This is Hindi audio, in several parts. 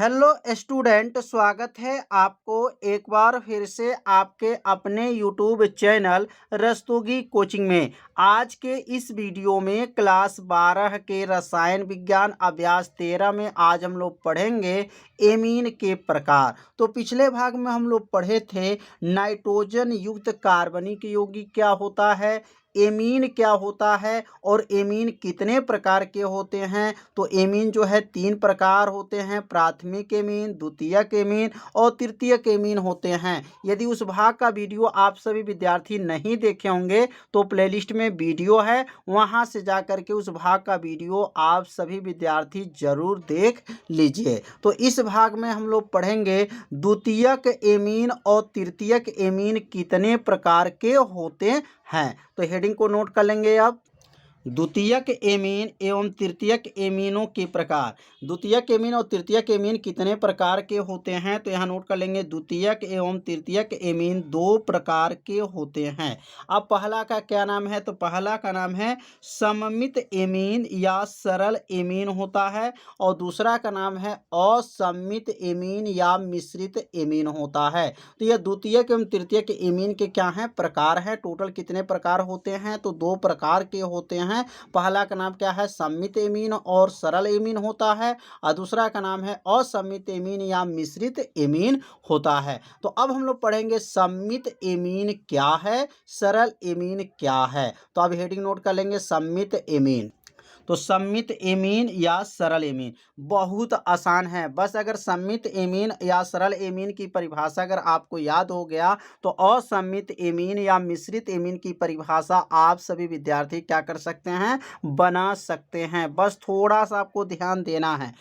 हेलो स्टूडेंट, स्वागत है आपको एक बार फिर से आपके अपने यूट्यूब चैनल रस्तोगी कोचिंग में। आज के इस वीडियो में क्लास 12 के रसायन विज्ञान अभ्यास 13 में आज हम लोग पढ़ेंगे एमीन के प्रकार। तो पिछले भाग में हम लोग पढ़े थे नाइट्रोजन युक्त कार्बनिक यौगिक क्या होता है, एमीन क्या होता है और एमीन कितने प्रकार के होते हैं। तो एमीन जो है 3 प्रकार होते हैं, प्राथमिक एमीन, द्वितीयक एमीन और तृतीयक एमीन होते हैं। यदि उस भाग का वीडियो आप सभी विद्यार्थी नहीं देखे होंगे तो प्लेलिस्ट में वीडियो है, वहां से जा कर के उस भाग का वीडियो आप सभी विद्यार्थी जरूर देख लीजिए। तो इस भाग में हम लोग पढ़ेंगे द्वितीयक एमीन और तृतीयक एमीन कितने प्रकार के होते हैं। तो हेडिंग को नोट कर लेंगे आप। द्वितीयक एमीन एवं तृतीयक एमीनों के प्रकार। द्वितीयक एमीन और तृतीयक एमीन कितने प्रकार के होते हैं, तो यहाँ नोट कर लेंगे द्वितीयक एवं तृतीयक एमीन 2 प्रकार के होते हैं। अब पहला का क्या नाम है, तो पहला का नाम है सममित एमीन या सरल एमीन होता है और दूसरा का नाम है असममित एमीन या मिश्रित एमीन होता है। तो यह द्वितीयक एवं तृतीयक एमीन के क्या हैं, प्रकार हैं। टोटल कितने प्रकार होते हैं, तो 2 प्रकार के होते हैं। पहला का नाम क्या है, सममित एमीन और सरल एमीन होता है और दूसरा का नाम है असममित एमीन या मिश्रित एमीन होता है। तो अब हम लोग पढ़ेंगे सममित एमीन क्या है, सरल एमीन क्या है। तो अब हेडिंग नोट कर लेंगे सममित एमीन। तो सममित एमीन या सरल एमीन बहुत आसान है। बस अगर सममित एमीन या सरल एमीन की परिभाषा अगर आपको याद हो गया तो असममित एमीन या मिश्रित एमीन की परिभाषा आप सभी विद्यार्थी क्या कर सकते हैं, बना सकते हैं। बस थोड़ा सा आपको ध्यान देना है।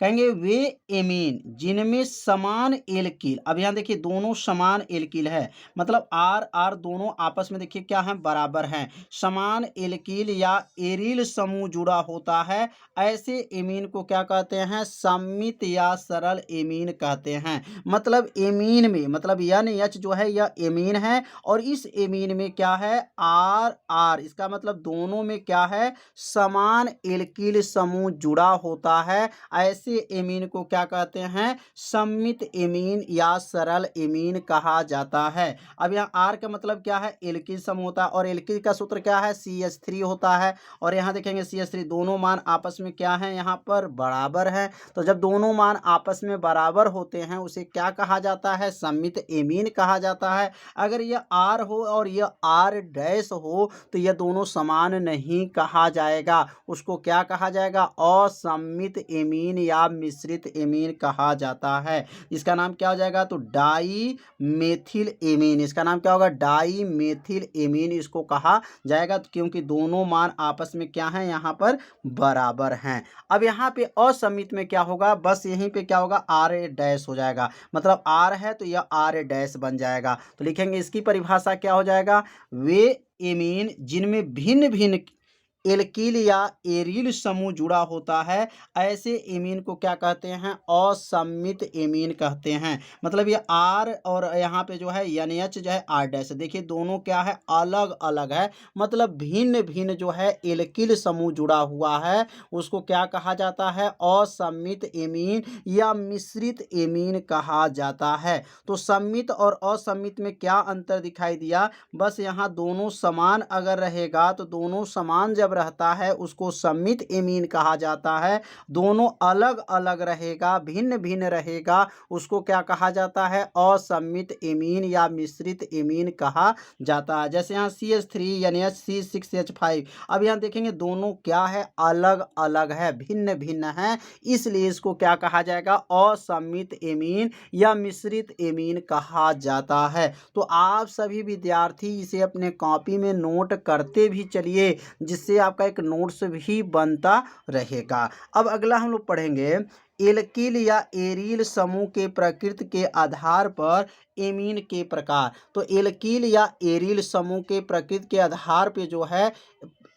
कहेंगे वे एमीन जिनमें समान एल्किल। अब यहाँ देखिए दोनों समान एल्किल है, मतलब आर आर दोनों आपस में देखिए क्या है, बराबर हैं। समान एल्किल या एरिल समूह जुड़ा होता है, ऐसे एमीन को क्या कहते हैं, सममित या सरल एमीन कहते हैं। मतलब एमीन में मतलब NH जो है यह एमीन है और इस एमीन में क्या है, आर आर, इसका मतलब दोनों में क्या है, समान एल्किल समूह जुड़ा होता है। ऐसे एमीन को क्या कहते हैं, सममित एमीन या सरल एमीन कहा जाता है। अब यहाँ आर का मतलब क्या है, एल्किल समूह होता है और एल्किल का सूत्र क्या है, CH3 होता है। और यहाँ देखेंगे CH3 दोनों मान आपस में क्या है, यहाँ पर बराबर है। तो जब दोनों मान आपस में बराबर होते हैं उसे क्या कहा जाता है, सममित एमीन कहा जाता है। अगर यह आर हो और यह आर डैश हो तो यह दोनों समान नहीं कहा जाएगा, उसको क्या कहा जाएगा, असममित एमीन या मिश्रित एमीन कहा जाता है। इसका नाम क्या हो जाएगा, तो डाई मेथिल एमीन। इसका नाम क्या होगा, डाई मेथिल एमीन इसको कहा जाएगा, क्योंकि दोनों मान आपस में क्या है, यहाँ पर बराबर हैं। अब यहाँ पे असममित में क्या होगा, बस यहीं पे क्या होगा, आर डैश हो जाएगा। मतलब आर है तो यह आर डैश बन जाएगा। तो लिखेंगे इसकी परिभाषा क्या हो जाएगा, वे एमीन जिनमें भिन्न भिन्न एल्किल या एरिल समूह जुड़ा होता है, ऐसे एमीन को क्या कहते हैं, असममित एमीन कहते हैं। मतलब ये आर और यहाँ पे जो है NH जो है आर डैश, देखिए दोनों क्या है, अलग अलग है। मतलब भिन्न भिन्न जो है एल्किल समूह जुड़ा हुआ है, उसको क्या कहा जाता है, असममित एमीन या मिश्रित एमीन कहा जाता है। तो सममित और असममित में क्या अंतर दिखाई दिया, बस यहाँ दोनों समान अगर रहेगा तो दोनों समान जब रहता है उसको सममित एमीन कहा जाता है। दोनों अलग अलग रहेगा, भिन्न भिन्न रहेगा, उसको क्या कहा जाता है, असममित एमीन या मिश्रित एमीन कहा जाता है। जैसे यहाँ CH3 NH C6H5, अब यहाँ देखेंगे दोनों क्या है, अलग अलग है, भिन्न भिन्न है, इसलिए इसको क्या कहा जाएगा, असममित एमीन या मिश्रित एमीन कहा जाता है। तो आप सभी विद्यार्थी इसे अपने कॉपी में नोट करते भी चलिए, जिससे आपका एक नोट्स भी बनता रहेगा। अब अगला हम लोग पढ़ेंगे एल्किल या एरिल समूह के प्रकृति के आधार पर एमीन के प्रकार। तो एल्किल या एरिल समूह के प्रकृति के आधार पे जो है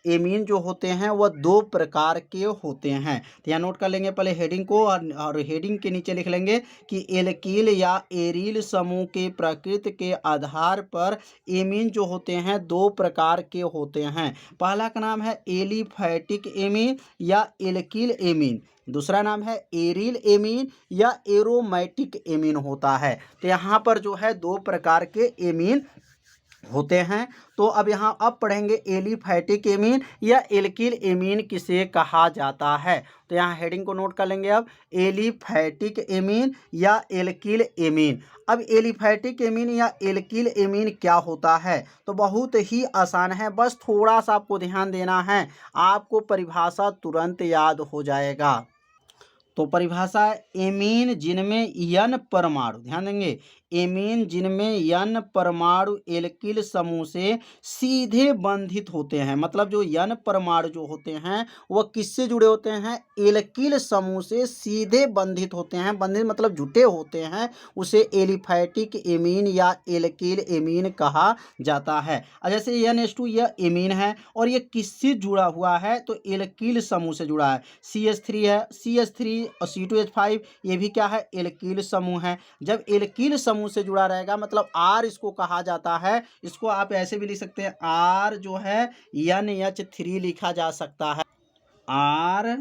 एमीन जो होते हैं वह दो प्रकार के होते हैं। तो यहाँ नोट कर लेंगे पहले हेडिंग को, और हेडिंग के नीचे लिख लेंगे कि एल्किल या एरिल समूह के प्रकृति के आधार पर एमीन जो होते हैं दो प्रकार के होते हैं। पहला का नाम है एलिफैटिक एमीन या एल्किल एमीन, दूसरा नाम है एरिल एमीन या एरोमैटिक एमीन होता है। तो यहाँ पर जो है दो प्रकार के एमीन होते हैं। तो अब यहाँ अब पढ़ेंगे एलिफैटिक एमीन या एल्किल एमीन किसे कहा जाता है। तो यहाँ हेडिंग को नोट कर लेंगे अब, एलिफैटिक एमीन या एल्किल एमीन। अब एलिफैटिक एमीन या एल्किल एमीन क्या होता है, तो बहुत ही आसान है, बस थोड़ा सा आपको ध्यान देना है, आपको परिभाषा तुरंत याद हो जाएगा। तो परिभाषा है एमीन जिनमें यन परमाणु, ध्यान देंगे, एमीन जिनमें यन परमाणु एल्किल समूह से सीधे बंधित होते हैं। मतलब जो यन परमाणु जो होते हैं वह किससे जुड़े होते हैं, एल्किल समूह से सीधे बंधित होते हैं। बंधित मतलब जुटे होते हैं, उसे एलिफैटिक एमीन या एल्किल एमीन कहा जाता है। जैसे NH2 यह एमीन है और ये किससे जुड़ा हुआ है, तो एल्किल समूह से जुड़ा है। CH3 है, CH3 और C2H5 ये भी क्या है, एल्किल समूह है। जब एल्किल समूह से जुड़ा रहेगा मतलब R इसको कहा जाता है। इसको आप ऐसे भी लिख सकते हैं, R जो है NH3 लिखा जा सकता है, R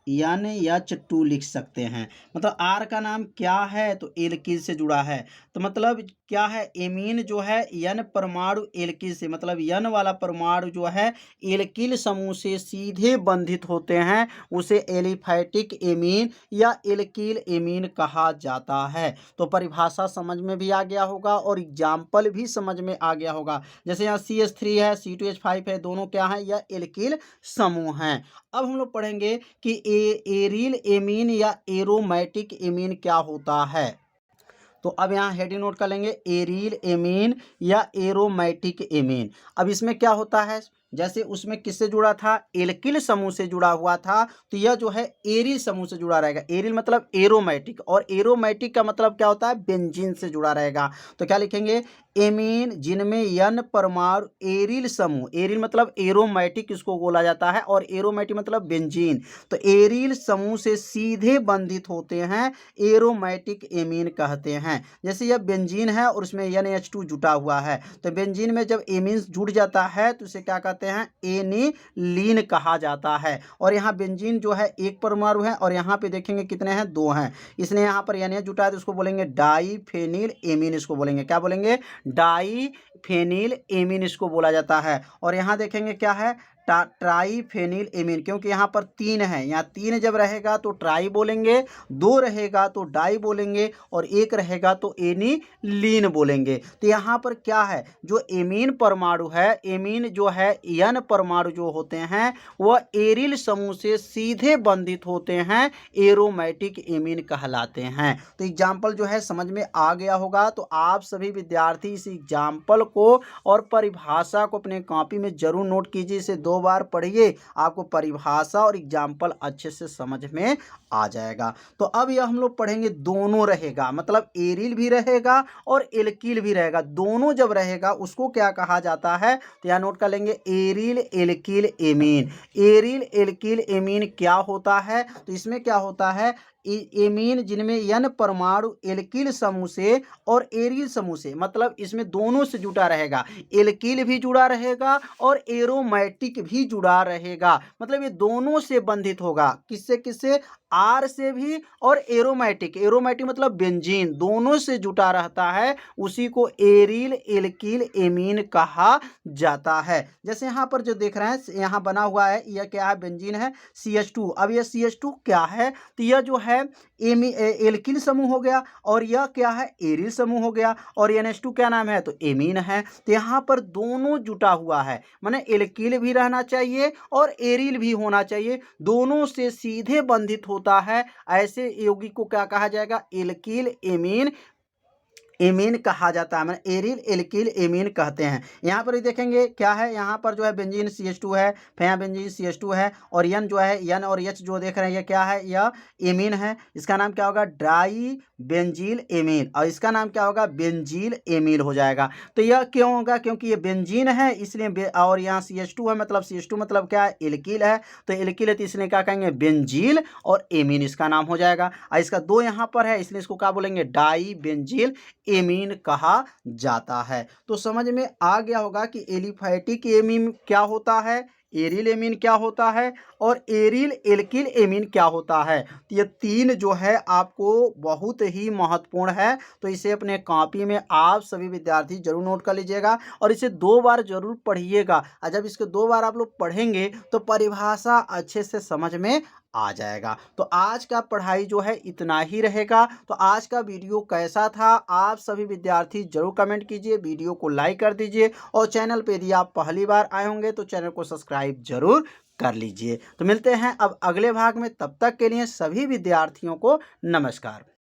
NH2 लिख सकते हैं। मतलब R का नाम क्या है, तो एल्किल से जुड़ा है। तो मतलब क्या है, एमीन जो है यन परमाणु एल्किल से, मतलब यन वाला परमाणु जो है एल्किल समूह से सीधे बंधित होते हैं, उसे एलिफैटिक एमीन या एल्किल एमीन कहा जाता है। तो परिभाषा समझ में भी आ गया होगा और एग्जाम्पल भी समझ में आ गया होगा। जैसे यहाँ CH3 है, C2H5 है, दोनों क्या है, यह एल्किल समूह हैं। अब हम लोग पढ़ेंगे कि एरिल एमीन या एरोमैटिक एमीन क्या होता है। तो अब यहाँ हेडिंग नोट कर लेंगे, एरिल एमीन या एरोमैटिक एमीन। अब इसमें क्या होता है, जैसे उसमें किससे जुड़ा था, एल्किल समूह से जुड़ा हुआ था, तो यह जो है एरिल समूह से जुड़ा रहेगा। एरिल मतलब एरोमैटिक, और एरोमैटिक का मतलब क्या होता है, बेंजीन से जुड़ा रहेगा। तो क्या लिखेंगे, एमीन जिनमें यन परमाणु एरिल समूह, एरिल मतलब एरोमैटिक इसको बोला जाता है, और एरोमैटिक मतलब बेंजीन, तो एरिल समूह से सीधे बंधित होते हैं, एरोमैटिक एमीन कहते हैं। जैसे यह बेंजीन है और उसमें NH2 जुटा हुआ है, तो बेंजीन में जब एमीन जुड़ जाता है तो उसे क्या कहते हैं, एनिलीन कहा जाता है। और यहाँ बेंजीन जो है एक परमाणु है, और यहाँ पे देखेंगे कितने हैं, दो हैं। इसने यहाँ पर NH जुटा है तो उसको बोलेंगे डाईफेनिल एमीन, इसको बोलेंगे, क्या बोलेंगे, डाईफेनिल एमीन इसको बोला जाता है। और यहाँ देखेंगे क्या है, ट्राईफेनिल एमीन, क्योंकि यहाँ पर तीन है, यहाँ तीन जब रहेगा तो ट्राई बोलेंगे, दो रहेगा तो डाई बोलेंगे, और एक रहेगा तो एनिलीन बोलेंगे। तो यहाँ पर क्या है, जो एमीन परमाणु है, एमीन जो है यन परमाणु जो होते हैं वह एरिल समूह से सीधे बंधित होते हैं, एरोमैटिक एमीन कहलाते हैं। तो एग्जाम्पल जो है समझ में आ गया होगा। तो आप सभी विद्यार्थी इस एग्जाम्पल को और परिभाषा को अपने कॉपी में जरूर नोट कीजिए, इसे 2 बार पढ़िए, आपको परिभाषा और एग्जाम्पल अच्छे से समझ में आ जाएगा। तो अब यह हम लोग पढ़ेंगे, दोनों रहेगा, मतलब एरिल भी रहेगा और एल्किल भी रहेगा। दोनों जब रहेगा उसको क्या कहा जाता है, तो यहाँ नोट कर लेंगे, aryl alkyl amine. Aryl alkyl amine क्या होता है, तो इसमें क्या होता है, एमीन जिनमें यन परमाणु एल्किल समूह से और एरिल समूह से, मतलब इसमें दोनों से जुटा रहेगा, एल्किल भी जुड़ा रहेगा और एरोमैटिक भी जुड़ा रहेगा। मतलब ये दोनों से बंधित होगा, किससे किससे, आर से भी और एरोमैटिक, एरोमैटिक मतलब बेंजीन, दोनों से जुटा रहता है, उसी को एरिल एल्किल एमीन कहा जाता है। जैसे यहाँ पर जो देख रहे हैं, यहाँ बना हुआ है, यह क्या है, बेंजीन है, CH2। अब यह CH2 क्या है, तो यह जो है एल्किल समूह हो गया, और यह क्या है, एरिल समूह हो गया, और NH2 क्या नाम है, तो एमीन है। तो यहाँ पर दोनों जुटा हुआ है, माने एल्किल भी रहना चाहिए और एरिल भी होना चाहिए, दोनों से सीधे बंधित होता है। ऐसे यौगिक को क्या कहा जाएगा, एल्किल एमीन, एमीन कहा जाता है, मतलब एरिल एल्किल एमीन कहते हैं। यहाँ पर भी देखेंगे क्या है, यहाँ पर जो है बेंजीन CH2 है, फिर बेंजीन CH2 है, और एन जो है एन और एच जो देख रहे हैं ये क्या है, यह एमीन है। इसका नाम क्या होगा, डाई बेंजील एमीन, और इसका नाम क्या होगा, बेंजील एमीन हो जाएगा। तो यह क्यों होगा, क्योंकि ये बेंजीन है इसलिए, और यहाँ CH2 है, मतलब CH2 मतलब क्या है, एल्किल है, तो एल्किल है तो इसलिए क्या कहेंगे, बेंजील, और एमीन इसका नाम हो जाएगा। और इसका 2 यहाँ पर है इसलिए इसको क्या बोलेंगे, डाई बेंजील एमीन कहा जाता है। तो समझ में आ गया होगा कि एलिफैटिक एमीन क्या होता है, एरिल एमीन क्या होता है, और एरिल एल्किल एमीन क्या होता है। तो ये 3 जो है आपको बहुत ही महत्वपूर्ण है, तो इसे अपने कॉपी में आप सभी विद्यार्थी जरूर नोट कर लीजिएगा और इसे 2 बार जरूर पढ़िएगा। और जब इसको 2 बार आप लोग पढ़ेंगे तो परिभाषा अच्छे से समझ में आ जाएगा। तो आज का पढ़ाई जो है इतना ही रहेगा। तो आज का वीडियो कैसा था, आप सभी विद्यार्थी जरूर कमेंट कीजिए, वीडियो को लाइक कर दीजिए, और चैनल पे यदि आप पहली बार आए होंगे तो चैनल को सब्सक्राइब जरूर कर लीजिए। तो मिलते हैं अब अगले भाग में, तब तक के लिए सभी विद्यार्थियों को नमस्कार।